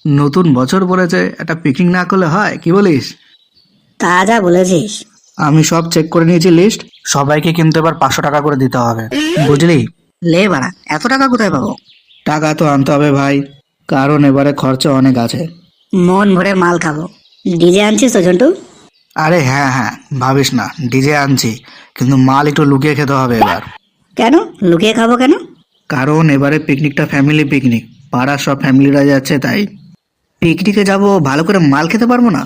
নতুন বছর পড়েছে, একটা পিকনিক না করলে হয়? কি বলিস? তা যা বলেছিস। আমি সব চেক করে নিয়েছি লিস্ট। সবাইকে কিন্তু এবার 500 টাকা করে দিতে হবে, বুঝলি? লে বাড়া, এত টাকা কোথায় পাবো? টাকা তো আনতে হবে ভাই, কারণ এবারে খরচা অনেক আছে। মন ভরে মাল খাবো। ডিজে আনছিস তো ঝন্টু? আরে হ্যাঁ হ্যাঁ, ভাবিস না, ডিজে আনছি, কিন্তু মাল একটু লুকিয়ে খেতে হবে এবার। কেন লুকিয়ে খাবো কেন? কারণ এবারে পিকনিকটা ফ্যামিলি পিকনিক, পাড়ার সব ফ্যামিলিরা যাচ্ছে, তাই পিকনিকে যাব, ভালো করে মাল খেতে পারবো না।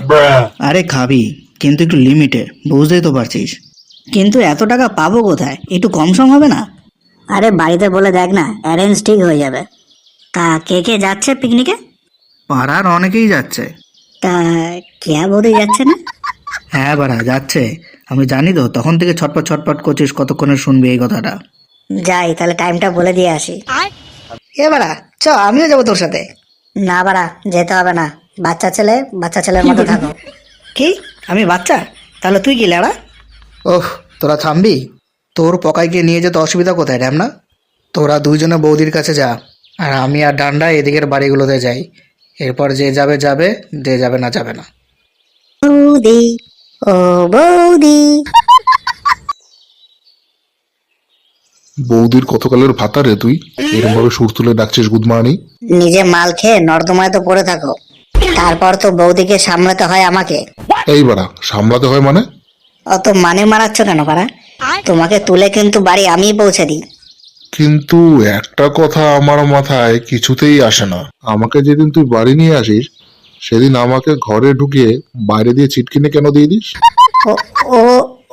আরে খাবি, কিন্তু একটু লিমিটে, বুঝতেই তো পারছিস। কিন্তু এত টাকা পাবো কোথায়? একটু কম সম হবে না? আরে বাড়িতে বলে দেখ না, অ্যারেঞ্জ ঠিক হয়ে যাবে। তা কে কে যাচ্ছে পিকনিকে? পাড়ার অনেকেই যাচ্ছে। তা কেয়া বৌদি যাচ্ছে না? হ্যাঁ বাড়া যাচ্ছে, আমি জানি তো, তখন থেকে ছটপট ছটপট করছিস, কতক্ষণে শুনবি এই কথাটা। যাই তাহলে, টাইমটা বলে দিয়ে আসি। এ বাড়া চ, আমিও যাবো তোর সাথে। না বাড়া, যেতে হবে না। বাচ্চা ছেলে, বাচ্চা ছেলের মতো থাকো। কি, আমি বাচ্চা? তাহলে তুই কি লেড়া? ওহ, তোরা থামবি? তোর পকাইকে নিয়ে যেতে অসুবিধা কোথায় না? তোরা দুইজনে বৌদির কাছে যা, আর আমি আর ডান্ডা এদিকের বাড়িগুলোতে যাই। এরপর যে যাবে যাবে, যে যাবে না যাবে না। বৌদি, ও বৌদি। বৌদির কতকালের ভাতা রে তুই, এরকম ভাবে সুর তুলে ডাকছিস গুদমানি? নিজে মাল খেয়ে নর্দমায় তো পড়ে থাকো, তারপর তো বৌদিকে সামলাতে হয় আমাকে। এই বাড়া, সামলাতে হয় মানে? অত মানে মারাচ্ছ কেন পারা? তোমাকে তুলে কিন্তু বাড়ি আমিই পৌঁছে দিই। কিন্তু একটা কথা আমার মাথায় কিছুতেই আসে না, আমাকে যেদিন তুই বাড়ি নিয়ে আসিস সেদিন আমাকে ঘরে ঢুকিয়ে বাইরে দিয়ে ছিটকিনি কেন দিয়ে দিস? ও ও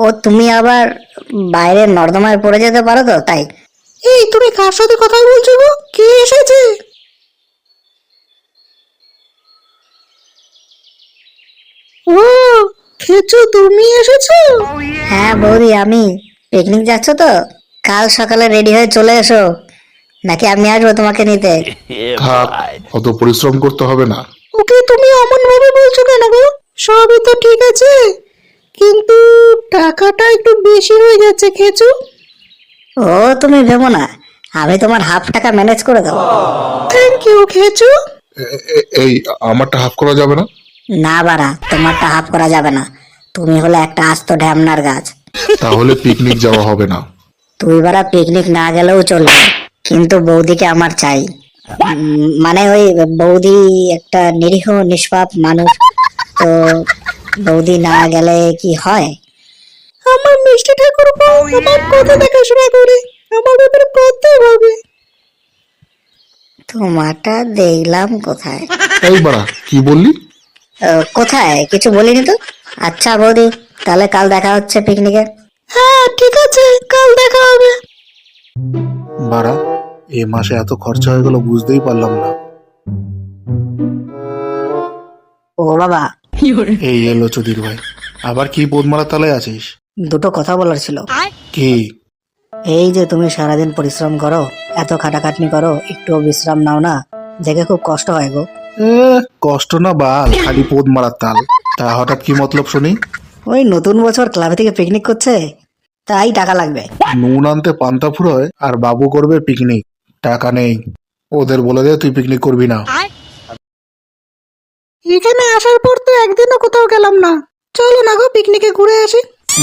ও তুমি আবার বাইরে নর্দমায় পড়ে যেতে পারো তো, তাই? এই তুমি কার সাথে কথা বলছো গো? কে এসেছে? ও, খেচু তুমি এসেছো? হ্যাঁ বৌদি, আমি। পিকনিক যাচ্ছ তো? কাল সকালে রেডি হয়ে চলে এসো, নাকি আমি আসবো তোমাকে নিতে? থাক, অত পরিশ্রম করতে হবে না। ওকে, তুমি অমন ভাবে বলছো কেন গো? সবই তো ঠিক আছে, কিন্তু টাকাটা একটু বেশি হয়ে যাচ্ছে খেচু। ও তুমি ভেবো না, আমি তোমার হাফ টাকা ম্যানেজ করে দেবো। Thank you Khechu. এই, আমারটা হাফ করা যাবে না? না বাড়া, তোমারটা হাফ করা যাবে না। তুমি হলে একটা আস্ত ঢ্যামনার গাছ। তাহলে পিকনিক যাওয়া হবে না। তুই বাড়া পিকনিক না গেলেও চলবে, কিন্তু বৌদিকে আমার চাই। মানে ওই বৌদি একটা নিরীহ নিষ্পাপ মানুষ, তো বৌদি না গেলে কি হয়? আমার মিষ্টি ঠাকুরপো আমার কথা দেখাশোনা করে, আমার ব্যাপারে কত ভাবে। তোমারটা দেখলাম কোথায়? এই বাড়া, কি বললি? কোথায় কিছু বলিনি তো। আচ্ছা বৌদি, তাহলে কাল দেখা হচ্ছে পিকনিকে। হ্যাঁ ঠিক আছে, কাল দেখা হবে। বাড়া, এই মাসে এত খরচা হয়ে গেল বুঝতেই পারলাম না। ও বাবা, এই এলো চুদির ভাই, আবার কি বোধমারা তলায় আছিস? দুটো কথা বলার ছিল। কি? এই যে তুমি সারাদিন পরিশ্রম করো, এত খাটাখাটনি করো, একটু বিশ্রাম নাও না, জেগে খুব কষ্ট হয় গো। এ, কষ্ট না বাল, খালি পোদ মারার তাল। তা হঠাৎ কি মতলব শুনি? ওই নতুন বছর ক্লাব থেকে পিকনিক করছে, তাই টাকা লাগবে। নুন আনতে পান্তা ফুরোয়, আর বাবু করবে পিকনিক, টাকা নেই। ওদের বলে দে তুই পিকনিক করবি না। এখানে আসার পর তো একদিনও কোথাও গেলাম না, চলো না গো পিকনিকে ঘুরে আসি।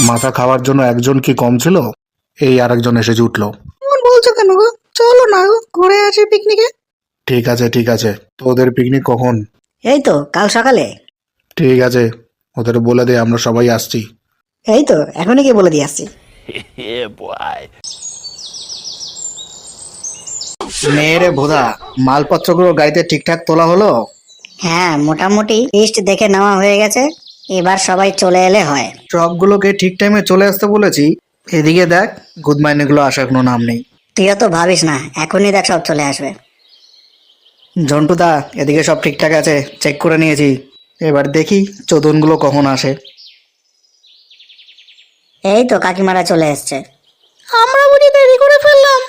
মাথা খাওয়ার জন্য একজন কি কম ছিল? এই আরেকজন এসে জুটলো। বলছো কেন গো? চলো না গো ঘুরে আসি পিকনিকে। ঠিক আছে ঠিক আছে, তো ওদের পিকনিক কখন? এই তো কাল সকালে। ঠিক আছে, ওদের বলে দে আমরা সবাই আসছি। এই তো এখনই গিয়ে বলে দিয়ে আসছি। মেয়েরে ভোদা, মালপত্রগুলো গাড়িতে ঠিকঠাক তোলা হলো? হ্যাঁ, মোটামুটি লিস্ট দেখে নেওয়া হয়ে গেছে, এবার সবাই চলে এলে হয়। ট্রাকগুলোকে ঠিক টাইমে চলে আসতে বলেছি। এদিকে দেখ, গুড মাইনিং গুলো আসার কোনো নাম নেই। তুইও তো ভাবিস না, এখনই দেখ সব চলে আসবে। ঝন্টুদা, এদিকে সব ঠিকঠাক আছে, চেক করে নিয়েছি। এবার দেখি চোদনগুলো কখন আসে। এই তো কাকিমারা চলে এসছে। আমরা বুঝি দেরি করে ফেললাম?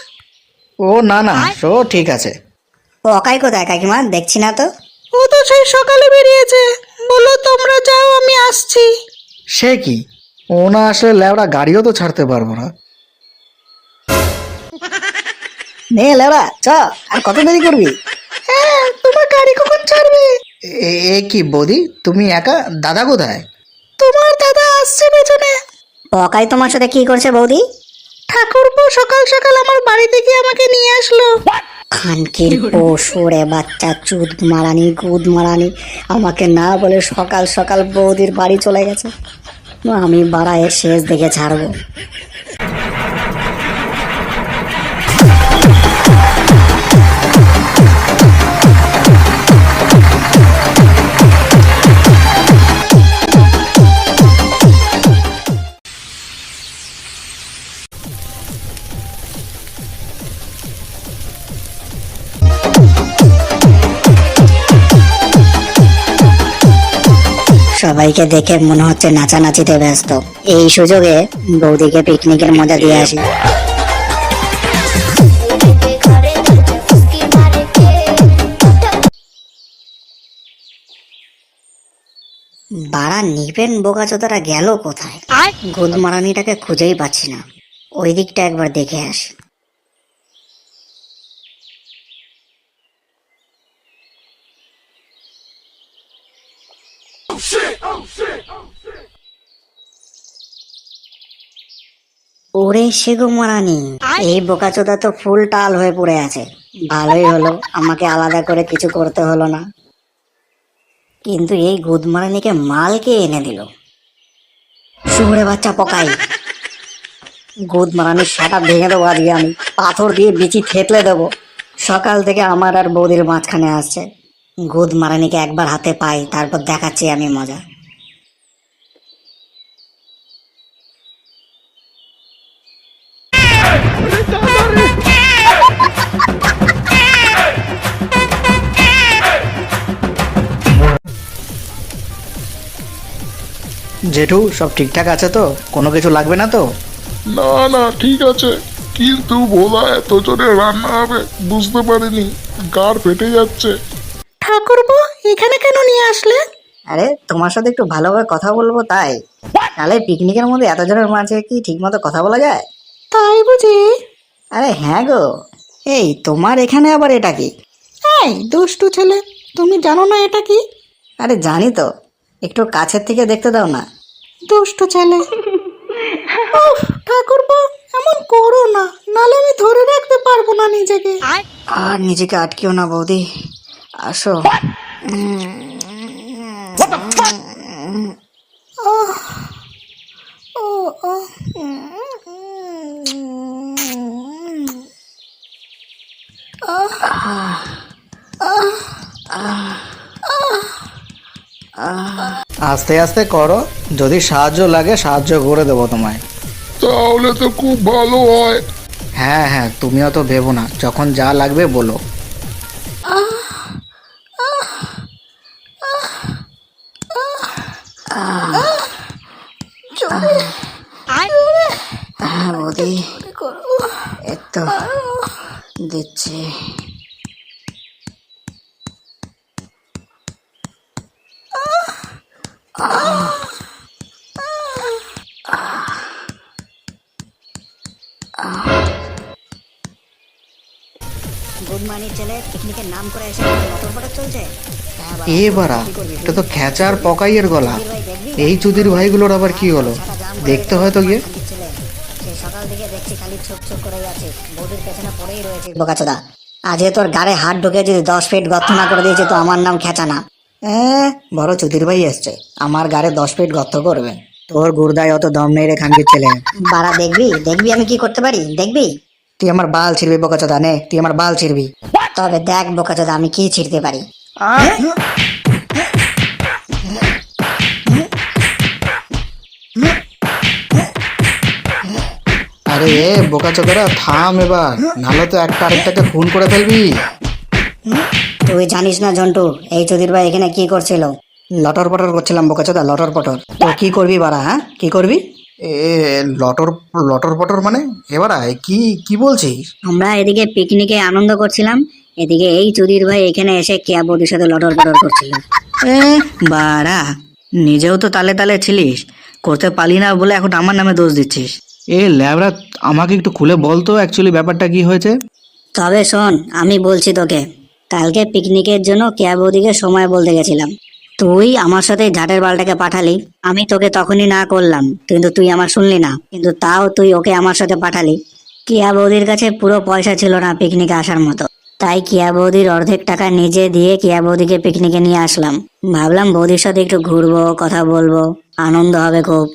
ও না না, সো ঠিক আছে। ও অকাই কোথায় কাকিমা, দেখছি না তো। ও তো সেই সকালে বেরিয়েছে, বলো তোমরা যাও আমি আসছি। সে কি, ও না আসলে ল্যাবড়া গাড়িও তো ছাড়তে পারবো না। নে ল্যাবড়া চ, আর কত দেরি করবি? হ্যাঁ, তোমার গাড়ি কখন ছাড়বে? এ কি বৌদি, তুমি একা? দাদা কোথায়? তোমার দাদা আসছে পেছনে। পকাই তোমার সাথে কি করছে বৌদি? ঠাকুরপো সকাল সকাল আমার বাড়ি থেকে আমাকে নিয়ে আসলো। খানকির পশুরে বাচ্চা, চুদ মারানি গুদ মারানি, আমাকে না বলে সকাল সকাল বৌদির বাড়ি চলে গেছে। আমি বাড়া এর শেষ দেখে ছাড়বো। সবাইকে দেখে মনে হচ্ছে নাচানাচিতে ব্যস্ত। এই সুযোগে বৌদিকে পিকনিকের মজা দিয়ে আসি। বাড়া নিপেন বোকাচোদারা গেল কোথায়? গুদমারানিটাকে খুঁজেই পাচ্ছি না। ওই দিকটা একবার দেখে আসি। ওরে সেগো মারানি, এই বোকাচোদা তো ফুল টাল হয়ে পড়ে আছে। ভালোই হলো, আমাকে আলাদা করে কিছু করতে হলো না। কিন্তু এই গুদমারানিকে মাল কে এনে দিল? শুয়োরে বাচ্চা পকাই, গুদমারানির সেটা ভেঙে দেবো আজকে আমি। পাথর দিয়ে বিচি থেতলে দেবো। সকাল থেকে আমার আর বৌদির মাঝখানে আসছে। গুদমারানিকে একবার হাতে পাই, তারপর দেখাচ্ছি আমি মজা। জেঠু, সব ঠিকঠাক আছে তো? কোনো কিছু লাগবে না তো? না না, ঠিক আছে, কিন্তু ভোলা এত জোরে রান্না হবে বুঝতে পারিনি, গাড় ফেটে যাচ্ছে। ঠাকুরপো এখানে কেন নিয়ে আসলে? আরে তোমার সাথে একটু ভালোভাবে কথা বলবো তাই। তাহলে পিকনিকের মধ্যে এতজনের মাঝে কি ঠিক মতো কথা বলা যায়? তাই বুঝি? আরে হ্যাঁ গো। এই তোমার এখানে আবার এটা কি? এই দুষ্টু ছেলে, তুমি জানো না এটা কি? আরে জানি তো, একটু কাছের থেকে দেখতে দাও না। দুষ্টু ছেলে। উফ, ঠাকুরপো এমন করো না, নালে আমি ধরে রাখতে পারবো না নিজেকে। আর নিজেকে আটকেও না বৌদি, আসো। ও ও আস্তে আস্তে করো, যদি সাহায্য লাগে সাহায্য করে দেবো তোমায়। তাহলে তো খুব ভালো হয়। হ্যাঁ হ্যাঁ, তুমি অত ভেবো না, যখন যা লাগবে বলো। হ্যাঁ বৌদি, এতো দিচ্ছি। গুদমানির ছেলে পিকনিকের নাম করে এসে লটরপটর চলছে। এ বাড়া, এটা তো খেচার পকাইয়ের গলা। এই চুদির ভাইগুলোর আবার কি হলো? দেখতে হয় তো গিয়ে। ছেলে সেই সকাল থেকে দেখছি খালি ছোপ ছোপ করে যাচ্ছে, বৌদির পেছনে পড়েই রয়েছে বোকাচোদা। আজকে তোর গাড়ে হাত ঢুকে যদি 10 ফিট গর্ত না করে দিয়েছে তো আমার নাম খেচা না। বড় চুদির ভাই এসছে, আমার গাড়ে 10 ফিট গর্ত করবে। তোর গুর্দায় অত দম নেই রে খানকির ছেলে। বাড়া দেখবি দেখবি আমি কি করতে পারি, দেখবি। তুই আমার বাল ছিড়বি বোকাচোদা, নে তুই আমার বাল ছিড়বি। তবে দেখ বোকাচোদা আমি কি ছিড়তে পারি। আরে এ বোকাচোদারা থাম এবার, নাহলে তো একটা আরেকটাকে খুন করে ফেলবি। তুই জানিস না জন্টু, এই চৌধুরী ভাই এখানে কি করছিল? লটর পটর করছিলাম বোকাচোদা, লটর পটর। তো কি করবি বাড়া, হ্যাঁ কি করবি? এ লটর লটর পটর মানে এবার কি কি বলছিস? আমরা এদিকে পিকনিকে আনন্দ করছিলাম, এদিকে এই চুদির ভাই এখানে এসে কেয়া বৌদির সাথে লটর পটর করছিল। এ বাড়া, নিজেও তো তালে তালে ছিলিস, করতে পারলি না বলে এখন আমার নামে দোষ দিচ্ছিস। এ ল্যাবরা, আমাকে একটু খুলে বল তো অ্যাকচুয়ালি ব্যাপারটা কি হয়েছে। তবে শোন, আমি বলছি তোকে, কালকে পিকনিকের জন্য কেয়া বৌদিকে সময় বলতে গেছিলাম। তুই আমার সাথে ঝাটের বালটাকে পাঠালি, আমি তোকে তখনই না করলাম, কিন্তু তুই আমার শুনলি না, কিন্তু তাও তুই ওকে আমার সাথে পাঠালি। কিয়া বৌদির কাছে পুরো পয়সা ছিল না পিকনিকে আসার মতো, তাই কিয়া বৌদির অর্ধেক টাকা নিজে দিয়ে কিয়া বৌদিকে পিকনিকে নিয়ে আসলাম। ভাবলাম বৌদির সাথে একটু ঘুরবো, কথা বলবো, আনন্দ হবে খুব,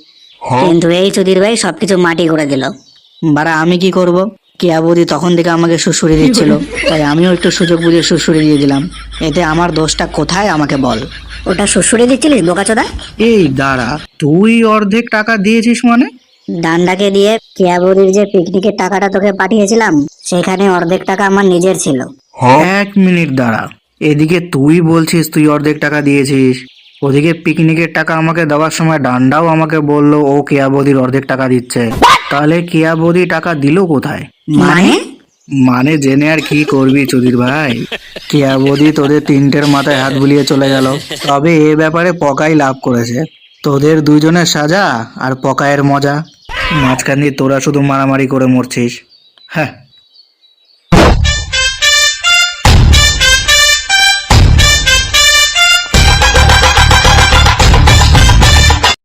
কিন্তু এই চুদির ভাই সবকিছু মাটি করে দিল। বাড়া আমি কি করব? কেয়া বৌদি তখন থেকে আমাকে সুড়সুড়ি দিচ্ছিল, তাই আমিও একটু সুযোগ বুঝে সুড়সুড়ি দিয়ে দিলাম। এতে আমার দোষটা কোথায় আমাকে বল? ওটা শ্বশুরে দিচ্ছিলিস বোকাচোদা? এই দাঁড়া, তুই অর্ধেক টাকা দিয়েছিস মানে? ডান্ডাকে দিয়ে কিয়া বৌদির যে পিকনিকের টাকাটা তোকে পাঠিয়েছিলাম, সেখানে অর্ধেক টাকা আমার নিজের ছিল। 1 মিনিট দাঁড়া, এদিকে তুই বলছিস তুই অর্ধেক টাকা দিয়েছিস, ওদিকে পিকনিকের টাকা আমাকে দেওয়ার সময় ডান্ডাও আমাকে বললো ও কেয়া বৌদির অর্ধেক টাকা দিচ্ছে। তাহলে কেয়া বৌদি টাকা দিল কোথায়? মানে? মানে জেনে আর কি করবি চুদির ভাই? কেয়া বৌদি তোদের তিনটের মাথায় হাত বুলিয়ে চলে গেল। তবে এ ব্যাপারে পকাই লাভ করেছে। তোদের দুইজনের সাজা আর পকায়ের মজা, মাঝখান দিয়ে তোরা শুধু মারামারি করে মরছিস। হ্যাঁ।